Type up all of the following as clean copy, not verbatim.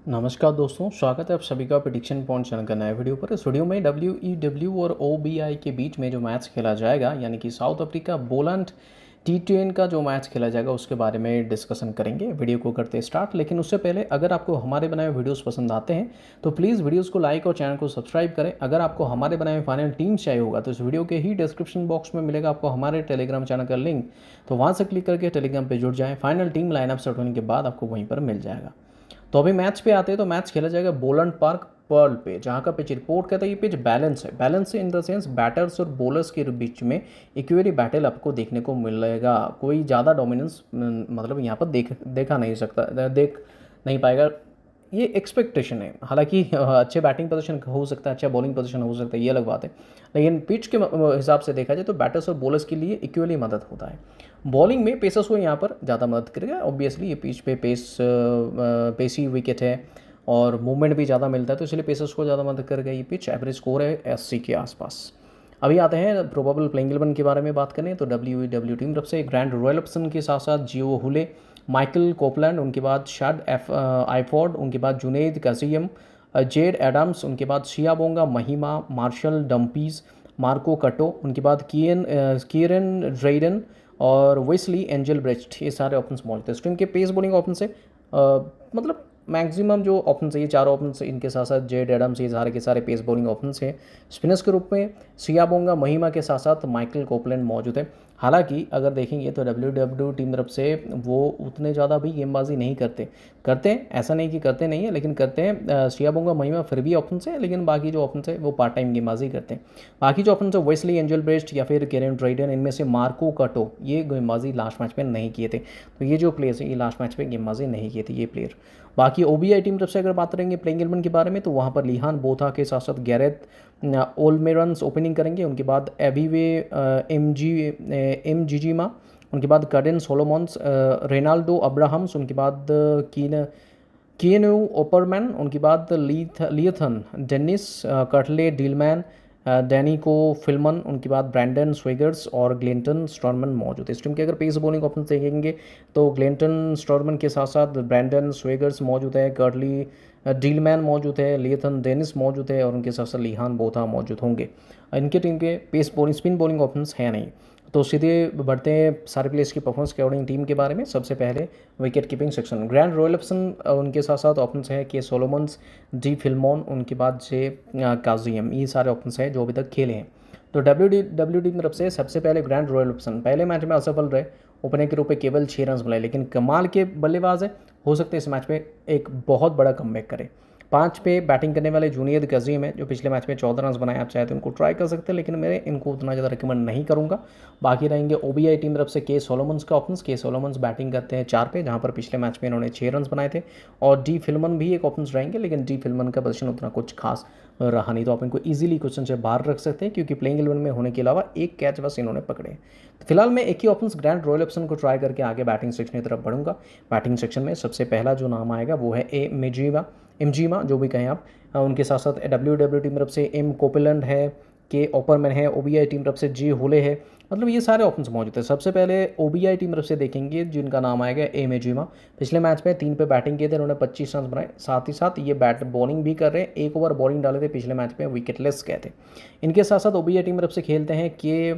नमस्कार दोस्तों, स्वागत है आप सभी का प्रेडिक्शन पॉइंट चैनल का नए वीडियो पर। इस वीडियो में डब्ल्यू और ओबीआई के बीच में जो मैच खेला जाएगा, यानी कि साउथ अफ्रीका बोलैंड T10 का जो मैच खेला जाएगा उसके बारे में डिस्कशन करेंगे। वीडियो को करते स्टार्ट, लेकिन उससे पहले अगर आपको हमारे बनाए वीडियोस पसंद आते हैं तो प्लीज़ वीडियोस को लाइक और चैनल को सब्सक्राइब करें। अगर आपको हमारे बनाए फाइनल टीम चाहिए होगा तो इस वीडियो के ही डिस्क्रिप्शन बॉक्स में मिलेगा आपको हमारे टेलीग्राम चैनल का लिंक, तो वहाँ से क्लिक करके टेलीग्राम पर जुड़ जाएँ। फाइनल टीम लाइनअप सेट होने के बाद आपको वहीं पर मिल जाएगा। तो अभी मैच पे आते हैं। तो मैच खेला जाएगा बोलैंड पार्क पर्ल पे, जहाँ का पिच रिपोर्ट कहता है ये पिच बैलेंस है। Balance in the sense batters और बॉलर्स के बीच में इक्वली बैटल आपको देखने को मिलेगा। कोई ज़्यादा डोमिनेंस मतलब यहाँ पर देखा नहीं सकता, देख नहीं पाएगा, ये एक्सपेक्टेशन है। हालांकि अच्छे बैटिंग पोजीशन हो सकता है, अच्छा बॉलिंग पोजीशन हो सकता है, ये अलग बात है, लेकिन पिच के हिसाब से देखा जाए तो बैटर्स और बॉलर्स के लिए इक्वली मदद होता है। बॉलिंग में पेसर्स को यहाँ पर ज़्यादा मदद करेगा। ऑब्वियसली ये पिच पे पेसी विकेट है और मूवमेंट भी ज़्यादा मिलता है, तो इसलिए पेसर्स को ज़्यादा मदद करेगा ये पिच। एवरेज स्कोर है 80 के आसपास। अभी आते हैं प्रोबेबल प्लेइंग 11 के बारे में बात करें तो डब्ल्यू टीम तरफ से ग्रैंड रॉयल ऑप्शन के साथ साथ जियो हुले, माइकल कोपलैंड, उनके बाद शाद आईफोर्ड, उनके बाद जुनेद कासियम, जेड एडम्स, उनके बाद शियाबोंगा महिमा, मार्शल डम्पीज, मार्को कटो, उनके बाद कीरन ड्रेडन और वेस्ली एंजल ब्रेस्ट, ये सारे ऑप्शंस मौजूद है। स्ट्रीम के पेस बॉलिंग ऑप्शन से मतलब मैक्सिमम जो ऑप्शन है ये चारों ऑप्शन, इनके साथ साथ जेड एडम्स, ये सारे के सारे पेस बॉलिंग ऑप्शन हैं। स्पिनर्स के रूप में सियाबोंगा महिमा के साथ साथ माइकल कोपलैंड मौजूद है। हालांकि अगर देखेंगे तो डब्ल्यू टीम तरफ से वो उतने ज़्यादा भी गेंदबाजी नहीं करते हैं, ऐसा नहीं कि करते नहीं है, लेकिन करते हैं। सियाबोंगा महिमा फिर भी ऑप्शन है, लेकिन बाकी जो ऑप्शन है वो पार्ट टाइम गेंदबाजी करते हैं। बाकी जो ऑप्शन है वेस्ली एंजल ब्रेस्ट या फिर केरन ड्राइडन, इनमें से मार्को कटो ये गेंदबाजी लास्ट मैच में नहीं किए थे। तो ये जो प्लेयर्स है ये लास्ट मैच में गेंदबाजी नहीं किए थे ये प्लेयर। बाकी ओबीआई टीम तरफ से अगर बात करेंगे प्लेइंग 11 के बारे में तो वहाँ पर लिहान बोथा के साथ साथ गैरेथ ओल्मेरन्स ओपनिंग करेंगे। उनके बाद एबीवे एम जीजीमा, उनके बाद कर्डेन सोलोमॉन्स, रेनाल्डो अब्राहम्स, उनके बाद किएनु ओपरमैन, उनके बाद लियथन डेनिस कटले डीलमैन, डैनिको फिल्मन, उनके बाद ब्रैंडन स्वेगर्स और ग्लेंटन स्टॉर्मन मौजूद है। इस टीम के अगर पेस बॉलिंग ऑप्शन देखेंगे तो ग्लेंटन स्टॉर्मन के साथ साथ ब्रैंडन स्वेगर्स मौजूद है, कर्टली डीलमैन मौजूद है, लियथन डेनिस मौजूद है और उनके साथ साथ लिहान बोथा मौजूद होंगे। इनके टीम के pace bowling spin bowling option है नहीं। तो सीधे बढ़ते हैं सारे प्लेयर्स की परफॉर्मेंस के अकॉर्डिंग टीम के बारे में। सबसे पहले wicket keeping section, grand royal option उनके साथ साथ ऑप्शन है के सोलोमन्स, डी फिल्मोन, उनके बाद से काजियम, ये सारे ऑप्शन हैं जो अभी तक खेले हैं। तो डब्ल्यू डी की तरफ से सबसे पहले ग्रैंड रॉयल ऑप्शन, पहले मैच में असफल रहे, ओपनर के रूप में केवल 6 रन बनाए, लेकिन कमाल के बल्लेबाज है, हो सकता है इस मैच में एक बहुत बड़ा कमबैक करे। 5 पे बैटिंग करने वाले जूनियर कजीम है जो पिछले मैच में 14 रन बनाए। आप चाहे तो इनको ट्राई कर सकते हैं, लेकिन मैं इनको उतना ज़्यादा रिकमेंड नहीं करूँगा। बाकी रहेंगे ओबीआई टीम तरफ से के सोलोमन्स का ऑप्शन। के सोलोमन्स बैटिंग करते हैं 4 पे, जहाँ पर पिछले मैच में इन्होंने 6 रन बनाए थे, और डी फिल्मन भी एक ऑप्शन रहेंगे, लेकिन डी फिल्मन का पोजीशन उतना कुछ खास रहा नहीं, तो आप इनको ईजिली क्वेश्चन से बाहर रख सकते हैं, क्योंकि प्लेइंग 11 में होने के अलावा एक कैच बस इन्होंने पकड़े। तो फिलहाल मैं एक ही ऑप्शन ग्रैंड रॉयल ऑप्शन को ट्राई करके आगे बैटिंग सेक्शन की तरफ बढ़ूंगा। बैटिंग सेक्शन में सबसे पहला जो नाम आएगा वो है एमजीमा, जो भी कहें आप। उनके साथ साथ डब्ल्यू टीम तरफ से एम कोपलैंड है, के ओपरमैन है, ओबीआई टीम तरफ से जी होले है। मतलब ये सारे ऑप्शंस मौजूद है। सबसे पहले ओबीआई टीम तरफ से देखेंगे जिनका नाम आएगा एम एजिमा। पिछले मैच में 3 पे बैटिंग किए थे, उन्होंने 25 रन बनाए, साथ ही साथ ये बॉलिंग भी कर रहे हैं, 1 ओवर बॉलिंग डाले थे पिछले मैच में, विकेटलेस गए थे। इनके साथ साथ ओबीआई टीम तरफ से खेलते हैं के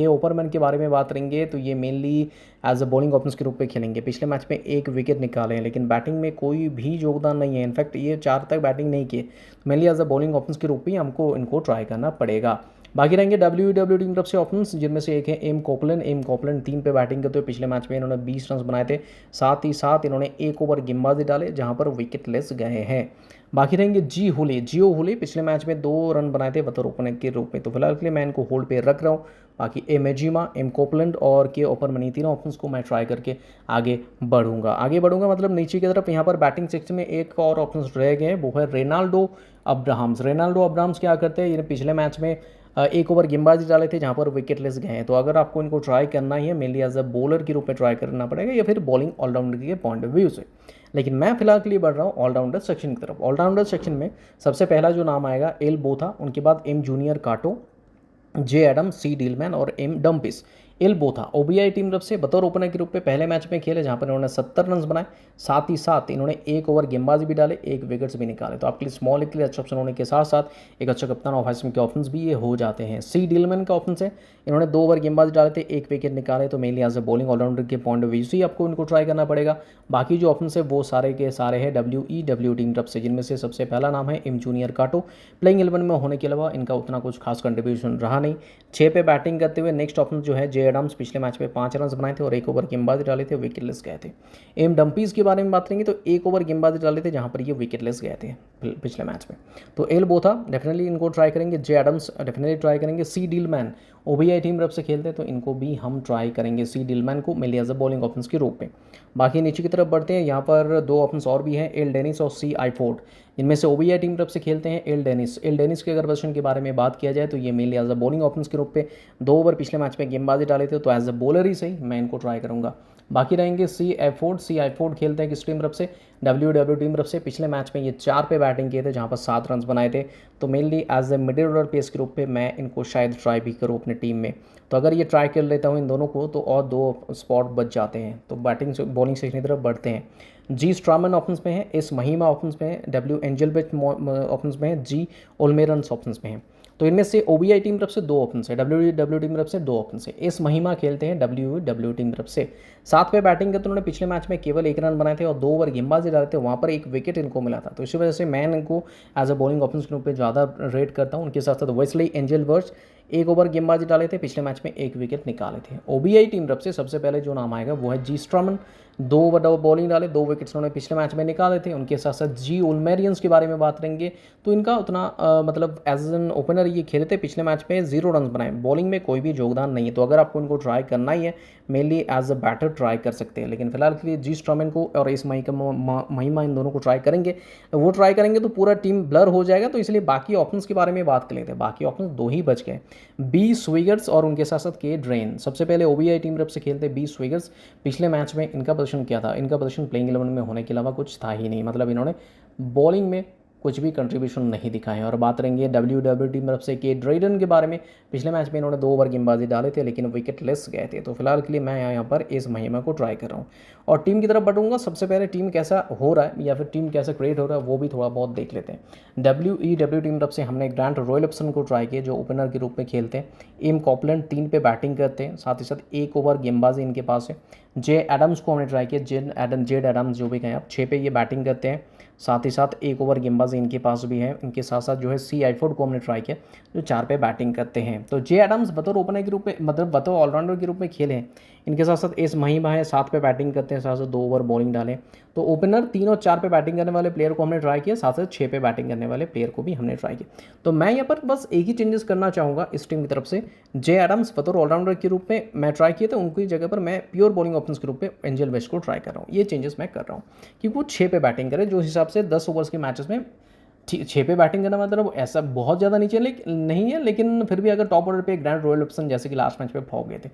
ओपरमैन के बारे में बात करेंगे तो ये mainly as a bowling option के रूप में खेलेंगे। पिछले मैच में 1 विकेट निकाले हैं, लेकिन बैटिंग में कोई भी योगदान नहीं है। इनफैक्ट ये 4 तक बैटिंग नहीं किए, mainly as a bowling option के रूप में हमको इनको ट्राई करना पड़ेगा। बाकी रहेंगे डब्ल्यू टीम तरफ से ऑप्शंस, जिनमें से एक है एम कोपलैंड 3 पे बैटिंग करते हुए पिछले मैच में इन्होंने 20 रन बनाए थे, साथ ही साथ इन्होंने 1 ओवर गेंदबाजी डाले जहां पर विकेट लेस गए हैं। बाकी रहेंगे जियो हुले, पिछले मैच में 2 रन बनाए थे बतौर ओपनर के रूप में, तो फिलहाल के लिए मैं इनको होल्ड पे रख रहा हूँ। बाकी एम एजिमा, एम कोपलैंड और के ओपरमैन, तीनों ऑप्शंस को मैं ट्राई करके आगे बढ़ूंगा मतलब नीचे की तरफ। यहाँ पर बैटिंग सेक्शन में एक और ऑप्शन रह गए हैं, वो है रेनाल्डो अब्राहम्स क्या करते हैं, ये पिछले मैच में 1 ओवर गेंदबाजी डाले थे जहाँ पर विकेट लेस गए हैं। तो अगर आपको इनको ट्राई करना ही है, मेनली एज अ बॉलर के रूप में ट्राई करना पड़ेगा या फिर बॉलिंग ऑलराउंडर के पॉइंट ऑफ व्यू से, लेकिन मैं फिलहाल के लिए बढ़ रहा हूँ ऑलराउंडर सेक्शन की तरफ। ऑलराउंडर सेक्शन में सबसे पहला जो नाम आएगा एल बोथा, उनके बाद एम जूनियर काटो, जे एडम, सी डीलमैन और एम डम्पिस। एल बोथा ओबीआई टीम तरफ से बतौर ओपनर के रूप में पहले मैच में खेले, जहां पर इन्होंने 70 रन बनाए, साथ ही साथ इन्होंने 1 ओवर गेंदबाजी भी डाले, 1 विकेट्स भी निकाले। तो आपके लिए स्मॉल के लिए अच्छा ऑप्शन होने के साथ साथ एक अच्छा कप्तान और वाइस के ऑप्शंस भी ये हो जाते हैं। सी डीलमैन का ऑप्शन है, इन्होंने 2 ओवर गेंदबाजी डाले थे, 1 विकेट निकाले। तो mainly as a bowling allrounder के पॉइंट ऑफ व्यू से आपको इनको ट्राई करना पड़ेगा। बाकी जो ऑप्शन है वो सारे के सारे हैं WEW टीम तरफ से, जिनमें से सबसे पहला नाम है एम जूनियर काटो। प्लेइंग 11 में होने के अलावा इनका उतना कुछ खास कंट्रीब्यूशन रहा नहीं। 6 पे बैटिंग करते हुए नेक्स्ट ऑप्शन जो है जे एडम्स, पिछले मैच में 5 रन बनाए थे और 1 ओवर गेंदबाजी डाले थे, विकेटलेस गए थे। एम डम्पीज के बारे में बात करेंगे तो 1 ओवर गेंदबाजी डाले थे, जहां पर ये विकेटलेस गए थे पिछले मैच में। तो एल बोथा डेफिनेटली इनको ट्राई करेंगे, जे एडम्स डेफिनेटली ट्राई करेंगे। सी डीलमैन ओबीआई टीम तरफ से खेलते हैं तो इनको भी हम ट्राई करेंगे, सी डीलमैन को mainly as a bowling option के रूप में। बाकी नीचे की तरफ बढ़ते हैं, यहाँ पर 2 ऑप्शन और भी हैं, एल डेनिस और सी आईफोर्ड, इनमें से ओबीआई टीम तरफ से खेलते हैं एल डेनिस के अगर पोजीशन के बारे में बात किया जाए तो ये mainly as a bowling option के रूप में 2 ओवर पिछले मैच में गेंदबाजी डाले थे, तो एज अ बॉलर ही सही मैं इनको ट्राई करूंगा। बाकी रहेंगे सी आईफोर्ड खेलते हैं किस टीम तरफ से, WW टीम तरफ से। पिछले मैच में ये 4 पे बैटिंग किए थे, जहां पर 7 रन बनाए थे। तो mainly as a middle order pace के रूप में मैं इनको शायद ट्राई भी करूँ अपने टीम में। तो अगर ये ट्राई कर लेता हूँ इन दोनों को तो और 2 स्पॉट बच जाते हैं। तो बैटिंग से बॉलिंग सेक्शन की तरफ बढ़ते हैं। जी स्ट्रामन ऑप्शंस में है, एस महिमा ऑप्शंस में है, W एंजलबेट ऑप्शंस में है, जी ओल्मेरन्स ऑप्शंस में है। तो इनमें से ओबीआई टीम तरफ से 2 ऑप्शन है, WW टीम तरफ से 2 ऑप्शन है। एस महिमा खेलते हैं WW टीम तरफ से। 7 पे बैटिंग करते उन्होंने पिछले मैच में केवल 1 रन बनाए थे और 2 ओवर गेंदबाजी डाले थे, वहाँ पर 1 विकेट इनको मिला था। तो इसी वजह से मैं इनको एज अ बॉलिंग ऑप्शन के रूप में ज़्यादा रेट करता हूँ। उनके साथ साथ वेस्ली एंजलबर्ट्स 1 ओवर गेंदबाजी डाले थे, पिछले मैच में 1 विकेट निकाले थे। ओबीआई टीम तरफ से सबसे पहले जो नाम आएगा वो है जी स्ट्रमन, 2 ओवर बॉलिंग डाले, 2 विकेट्स उन्होंने पिछले मैच में निकाले थे। उनके साथ साथ जी ओल्मेरियंस के बारे में बात करेंगे तो इनका उतना मतलब एज एन ओपनर ये खेले थे, पिछले मैच में 0 रन बनाए, बॉलिंग में कोई भी योगदान नहीं है। तो अगर आपको इनको ट्राई करना ही है mainly as a batter try कर सकते हैं, लेकिन फिलहाल के लिए जी स्ट्रमन को और इस महिमा इन दोनों को ट्राई करेंगे। वो ट्राई करेंगे तो पूरा टीम ब्लर हो जाएगा, तो इसलिए बाकी ऑप्शंस के बारे में बात कर लेते हैं। बाकी ऑप्शंस 2 ही बच गए, बी स्विगर्स और उनके साथ साथ के ड्रेन। सबसे पहले ओबीआई टीम तरफ से खेलते बी स्विगर्स। पिछले मैच में इनका प्रदर्शन क्या था, इनका प्रदर्शन प्लेइंग 11 में होने के अलावा कुछ था ही नहीं, मतलब इन्होंने बॉलिंग में कुछ भी कंट्रीब्यूशन नहीं दिखाए। और बात करेंगे WW टीम तरफ से के ड्रेडन के बारे में, पिछले मैच में इन्होंने 2 ओवर गेंदबाजी डाले थे लेकिन विकेट लेस गए थे। तो फिलहाल के लिए मैं यहाँ पर इस महिमा को ट्राई कर रहा हूँ और टीम की तरफ बढ़ूंगा। सबसे पहले टीम कैसा हो रहा है या फिर टीम कैसा क्रिएट हो रहा है वो भी थोड़ा बहुत देख लेते हैं। WEW टीम तरफ से हमने ग्रांट रॉयल्सन को ट्राई किया, जो ओपनर के रूप में खेलते हैं। एम कॉपलैंड 3 पे बैटिंग करते हैं, साथ ही साथ 1 ओवर गेंदबाजी इनके पास है। जे एडम्स को हमने ट्राई किया, जेड एडम्स जो भी कहें आप, 6 पे ये बैटिंग करते हैं, साथ ही साथ 1 ओवर गेंदबाजी इनके पास भी है। इनके साथ साथ जो है सी आईफोर्ड को हमने ट्राई किया, जो 4 पे बैटिंग करते हैं। तो जे एडम्स बतौर ओपनर के रूप में, मतलब बतौर ऑलराउंडर के रूप में खेले हैं। इनके साथ साथ एस महिमा है, 7 पे बैटिंग करते हैं, साथ साथ 2 ओवर बॉलिंग डालें। तो ओपनर 3 और 4 पे बैटिंग करने वाले प्लेयर को हमने ट्राई किया, साथ साथ 6 पे बैटिंग करने वाले प्लेयर को भी हमने ट्राई किया। तो मैं यहाँ पर बस एक ही चेंजेस करना चाहूँगा इस टीम की तरफ से, जे एडम्स बतौर ऑलराउंडर के रूप में मैं ट्राई किया था, उनकी जगह पर मैं प्योर बॉलिंग ऑप्शन के रूप में एंजल वेस्ट को ट्राई कर रहा हूँ। ये चेंजेस मैं कर रहा हूँ कि वो 6 पे बैटिंग करे, जो हिसाब से 10 ओवर्स के मैचेस में 6 पे बैटिंग करना मतलब ऐसा बहुत ज़्यादा नीचे नहीं है, लेकिन फिर भी अगर टॉप ऑर्डर पे ग्रैंड रॉयल्सन जैसे कि लास्ट मैच पे फॉग गए थे,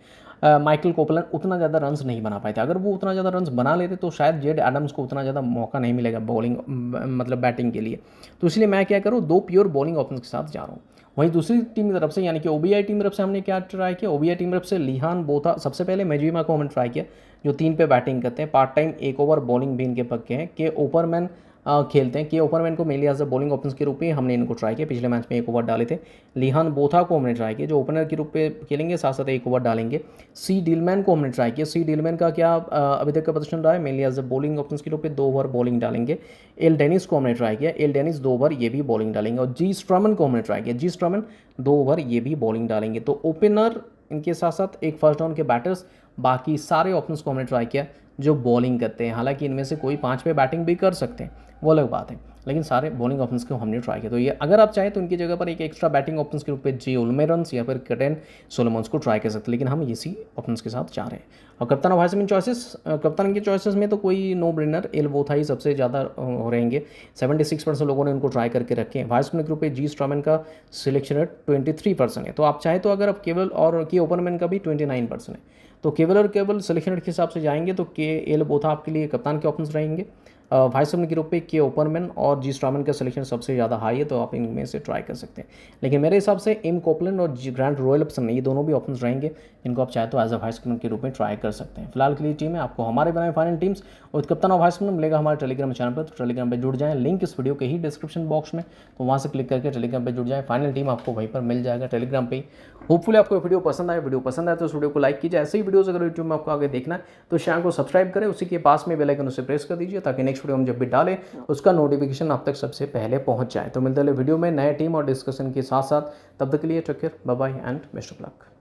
माइकल कोपलैंड उतना ज़्यादा रन्स नहीं बना पाए थे। अगर वो उतना ज़्यादा रन्स बना लेते तो शायद जेड एडम्स को उतना ज़्यादा मौका नहीं मिलेगा बॉलिंग मतलब बैटिंग के लिए। तो इसलिए मैं क्या करूँ, 2 प्योर बॉलिंग ऑप्शन के साथ जा रहा हूँ। वहीं दूसरी टीम की तरफ से यानी कि ओबीआई टीम की तरफ से हमने क्या ट्राई किया, ओबीआई टीम की तरफ से लिहान बोथा, सबसे पहले मेजुमा को हमने ट्राई किया, जो 3 पे बैटिंग करते हैं, पार्ट टाइम 1 ओवर बॉलिंग भी इनके पक्के हैं। के ओपरमैन खेलते हैं, के ओपरमैन को mainly as a bowling option के रूप में हमने इनको ट्राई किया, पिछले मैच में 1 ओवर डाले थे। लिहान बोथा को हमने ट्राई किया, जो ओपनर के रूप में खेलेंगे, साथ साथ 1 ओवर डालेंगे। सी डीलमैन को हमने ट्राई किया, सी डीलमैन का क्या अभी तक का प्रदर्शन रहा है, mainly as a bowling option के रूप में 2 ओवर बॉलिंग डालेंगे। एल डेनिस को हमने ट्राई किया, एल डेनिस 2 ओवर ये भी बॉलिंग डालेंगे। और जी स्ट्रमन को हमने ट्राई किया, जी स्ट्रमन 2 ओवर ये भी बॉलिंग डालेंगे। तो ओपनर इनके साथ साथ एक फर्स्ट डाउन के बैटर्स, बाकी सारे ऑप्शंस को हमने ट्राई किया जो बॉलिंग करते हैं। हालांकि इनमें से कोई 5 पे बैटिंग भी कर सकते हैं, वो अलग बात है, लेकिन सारे बॉलिंग ऑप्शंस को हमने ट्राई किया। तो ये अगर आप चाहें तो इनकी जगह पर एक एक्स्ट्रा बैटिंग ऑप्शंस के रूप में जी ओल्मेरन्स या फिर केडेन सोलोमन्स को ट्राई कर सकते हैं, लेकिन हम इसी ऑप्शंस के साथ जा रहे हैं। और कप्तान और वाइस मैन चॉइसेस, कप्तान के चॉइसेस में तो कोई नो ब्रेनर, एल बोथा ही सबसे ज़्यादा हो रहेंगे। 76% लोगों ने उनको ट्राई करके रखे हैं। वाइस मैन ग्रुप में जी स्ट्रमन का सिलेक्शन रेट 23% है। तो आप चाहे तो अगर आप केवल, और की ओपनमैन का भी 29% है, तो केवल और केवल सिलेक्शन रेट के हिसाब से जाएंगे तो के एल बोथा आपके लिए कप्तान के ऑप्शंस रहेंगे। वाइस कैप्टन के रूप पे के ओपनमैन और जी स्ट्रामन का सिलेक्शन सबसे ज़्यादा हाई है, तो आप इनमें से ट्राई कर सकते हैं। लेकिन मेरे हिसाब से एम कोपलैंड और ग्रांट रोयल्सन, ये दोनों भी ऑप्शंस रहेंगे जिनको आप चाहे तो एज अ वाइस कैप्टन के रूप में ट्राई कर सकते हैं। फिलहाल के लिए टीम है, आपको हमारे बनाए फाइनल टीम्स और कप्तान और वाइस कैप्टन मिलेगा हमारे टेलीग्राम चैनल पर, तो टेलीग्राम पर जुड़ जाएं, लिंक इस वीडियो के ही डिस्क्रिप्शन बॉक्स में, तो वहाँ से क्लिक करके टेलीग्राम पर जुड़ जाएं। फाइनल टीम आपको वहीं पर मिल जाएगा टेलीग्राम पे ही। होपफुली आपको वीडियो पसंद आए, वीडियो पसंद आए तो इस वीडियो को लाइक कीजिए। ऐसे ही वीडियोस अगर यूट्यूब में आपको आगे देखना है तो चैनल को सब्सक्राइब करें, उसी के पास में बेल आइकन उसे प्रेस कर दीजिए ताकि नेक्स्ट वीडियो हम जब भी डालें उसका नोटिफिकेशन आप तक सबसे पहले पहुंच जाए। तो मिलते हैं वीडियो में नए टीम और डिस्कशन के साथ साथ, तब तक के लिए take care, bye bye and best of luck.